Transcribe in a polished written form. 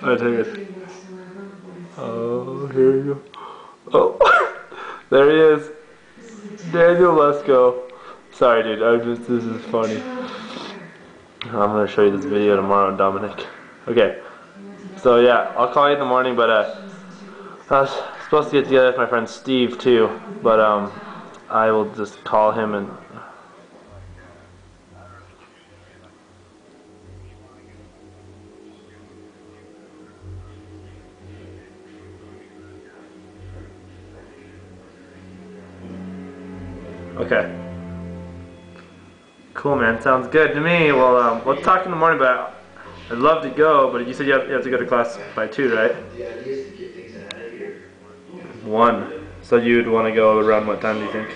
I take it. Oh, here you go. Oh, there he is. Daniel, let's go. Sorry, dude. This is funny. I'm gonna show you this video tomorrow, Dominic. Okay. So yeah, I'll call you in the morning, but I was supposed to get together with my friend Steve too, but I will just call him and. Okay. Cool, man. Sounds good to me. Well, we'll talk in the morning, but I'd love to go, but you said you have to go to class by 2, right? 1. So you'd want to go around what time, do you think?